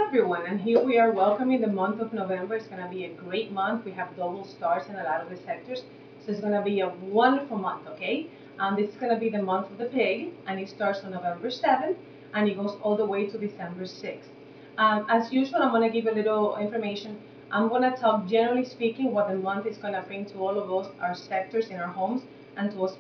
everyone, and here we are welcoming the month of November. It's going to be a great month. We have double stars in a lot of the sectors, so it's going to be a wonderful month, okay? This is going to be the month of the pig, and it starts on November 7th, and it goes all the way to December 6th. As usual, I'm going to give a little information. I'm going to talk, generally speaking, what the month is going to bring to all of us, our sectors in our homes, and to us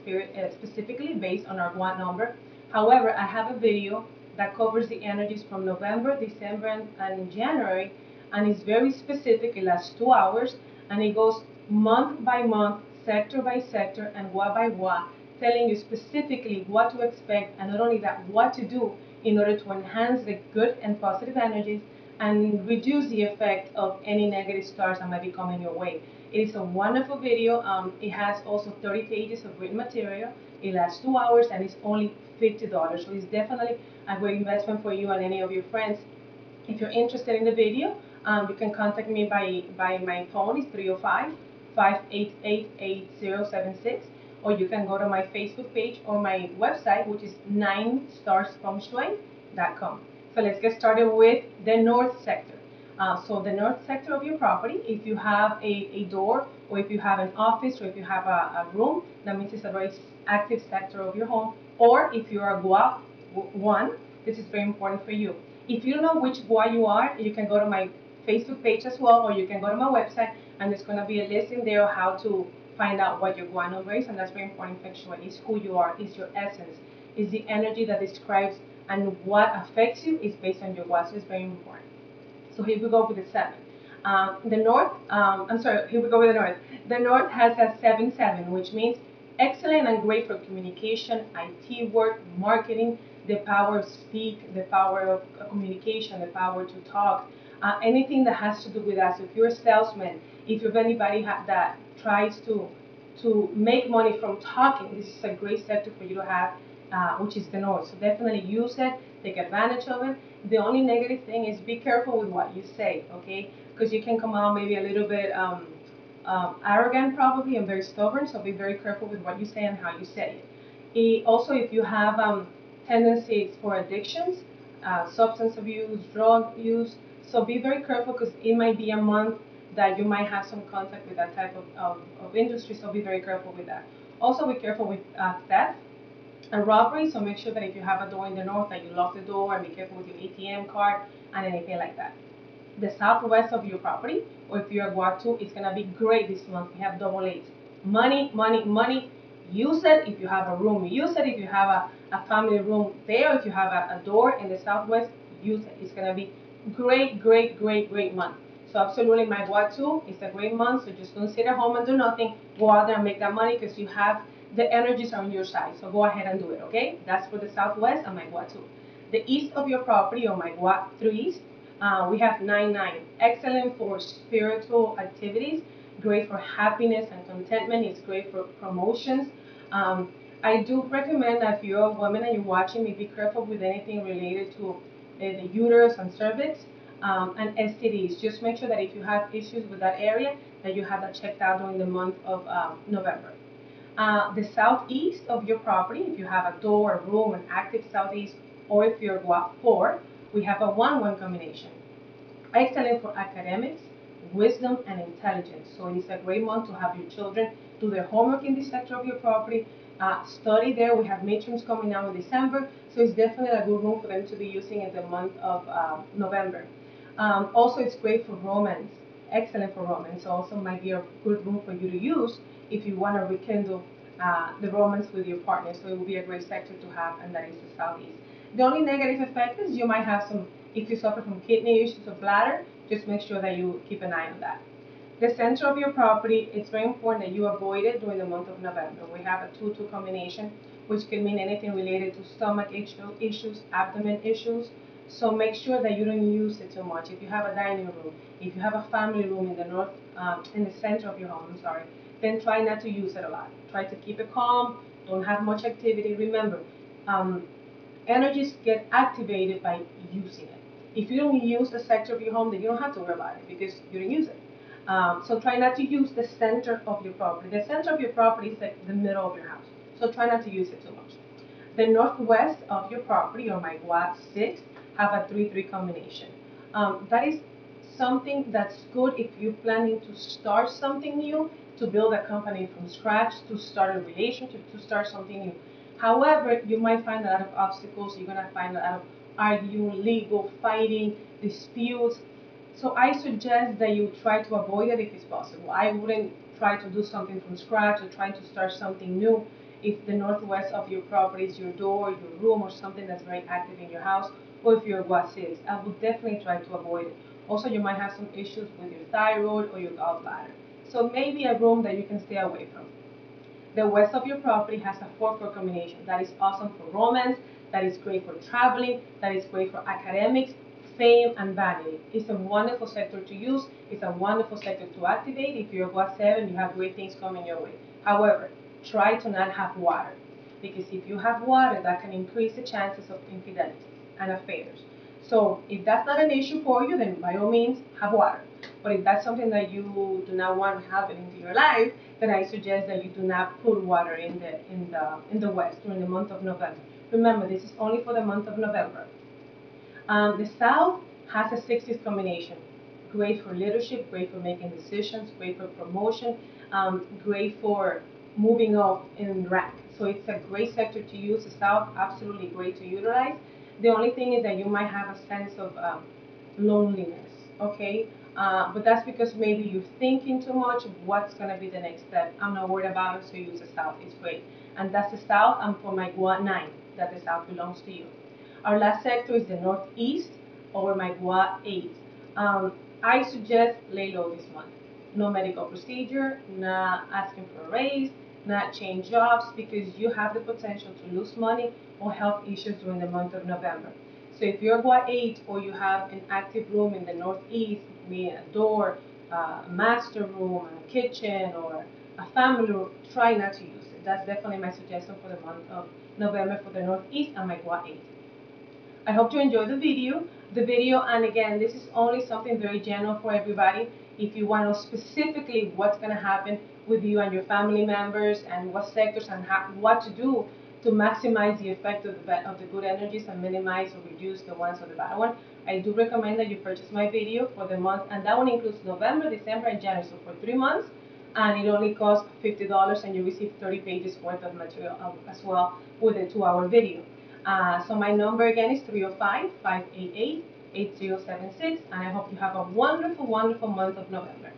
specifically based on our one number. However, I have a video that covers the energies from November, December, and January, and it's very specific. It lasts 2 hours, and it goes month by month, sector by sector, and what by what, telling you specifically what to expect, and not only that, what to do in order to enhance the good and positive energies and reduce the effect of any negative stars that might be coming your way. It is a wonderful video. It has also 30 pages of written material. It lasts 2 hours and it's only $50. So it's definitely a great investment for you and any of your friends. If you're interested in the video, you can contact me by my phone. It's 305-588-8076, or you can go to my Facebook page or my website, which is 9starsfengshui.com. So let's get started with the north sector. So the north sector of your property, if you have a door, or if you have an office, or if you have a room, that means it's a very active sector of your home. Or if you are Gua 1, this is very important for you. If you don't know which Gua you are, you can go to my Facebook page as well, or you can go to my website, and there's going to be a list in there of how to find out what your Gua number is, and that's very important. Feng Shui is who you are, is your essence, is the energy that describes, and what affects you is based on your Gua, so it's very important. So here we go with the 7. Here we go with the north. The north has a 7-7, which means excellent and great for communication, IT work, marketing, the power of speak, the power of communication, the power to talk, anything that has to do with us. If you're a salesman, if you're anybody that tries to make money from talking, this is a great sector for you to have, which is the north. So definitely use it, take advantage of it. The only negative thing is be careful with what you say, okay? Because you can come out maybe a little bit arrogant probably and very stubborn, so be very careful with what you say and how you say it. Also, if you have tendencies for addictions, substance abuse, drug use, so be very careful because it might be a month that you might have some contact with that type of industry, so be very careful with that. Also, be careful with theft and robbery, so make sure that if you have a door in the north that you lock the door, and be careful with your ATM card and anything like that. The southwest of your property, or if you're a Guatu, it's going to be great this month. We have double eights. Money, money, money. Use it if you have a room. Use it if you have a family room there. If you have a door in the southwest, use it. It's going to be great, great, great, great month. So absolutely, my Guatu, it's a great month. So just don't sit at home and do nothing. Go out there and make that money because you have the energies on your side. So go ahead and do it, okay? That's for the southwest and my Guatu. The east of your property, or my Gua 3 east, we have 9-9. Excellent for spiritual activities, great for happiness and contentment. It's great for promotions. I do recommend that if you're a woman and you're watching me, be careful with anything related to the uterus and cervix and STDs. Just make sure that if you have issues with that area, that you have that checked out during the month of November. The southeast of your property, if you have a door, a room, an active southeast, or if you're Gua 4, we have a 1-1 combination. Excellent for academics, wisdom, and intelligence. So it is a great month to have your children do their homework in this sector of your property, study there. We have midterms coming out in December, so it's definitely a good room for them to be using in the month of November. Also, it's great for romance. Excellent for romance. Also might be a good room for you to use if you want to rekindle the romance with your partner. So it will be a great sector to have, and that is the southeast. The only negative effect is you might have some, if you suffer from kidney issues or bladder, just make sure that you keep an eye on that. The center of your property, it's very important that you avoid it during the month of November. We have a 2-2 combination, which can mean anything related to stomach issues, abdomen issues. So make sure that you don't use it too much. If you have a dining room, if you have a family room in the north, in the center of your home, I'm sorry, then try not to use it a lot. Try to keep it calm, don't have much activity. Remember, energies get activated by using it. If you don't use a sector of your home, then you don't have to worry about it because you don't use it. So try not to use the center of your property. The center of your property is like the middle of your house. So try not to use it too much. The northwest of your property, or my Gua 6, have a 3-3 combination. That is something that's good if you're planning to start something new, to build a company from scratch, to start a relationship, to start something new. However, you might find a lot of obstacles. You're gonna find a lot of arguing, legal, fighting, disputes. So I suggest that you try to avoid it if it's possible. I wouldn't try to do something from scratch or try to start something new if the northwest of your property is your door, your room, or something that's very active in your house, or if you're what six. I would definitely try to avoid it. Also, you might have some issues with your thyroid or your gallbladder. So maybe a room that you can stay away from. The west of your property has a 4-4 combination. That is awesome for romance, that is great for traveling, that is great for academics, fame, and vanity. It's a wonderful sector to use. It's a wonderful sector to activate. If you're a 7, you have great things coming your way. However, try to not have water, because if you have water, that can increase the chances of infidelity and affairs. So if that's not an issue for you, then by all means, have water. But if that's something that you do not want to happen into your life, then I suggest that you do not put water in the west during the month of November. Remember, this is only for the month of November. The South has a 60s combination. Great for leadership, great for making decisions, great for promotion, great for moving up in rank. So it's a great sector to use. The South, absolutely great to utilize. The only thing is that you might have a sense of loneliness, okay? But that's because maybe you're thinking too much of what's going to be the next step. I'm not worried about it, so use the South. It's great. And that's the South. I'm for my Gua 9, that the South belongs to you. Our last sector is the Northeast, or my Gua 8. I suggest lay low this month. No medical procedure, not asking for a raise, not change jobs, because you have the potential to lose money or health issues during the month of November. So if you're Gua 8 or you have an active room in the Northeast, meaning a door, a master room, a kitchen, or a family room, try not to use it. That's definitely my suggestion for the month of November for the Northeast and my Gua 8. I hope you enjoyed the video, and again, this is only something very general for everybody. If you want to know specifically what's going to happen with you and your family members, and what sectors, and what to do to maximize the effect of the good energies and minimize or reduce the ones of the bad one, I do recommend that you purchase my video for the month, and that one includes November, December, and January, so for 3 months, and it only costs $50, and you receive 30 pages worth of material as well with a 2-hour video. So my number again is 305-588-8076, and I hope you have a wonderful, wonderful month of November.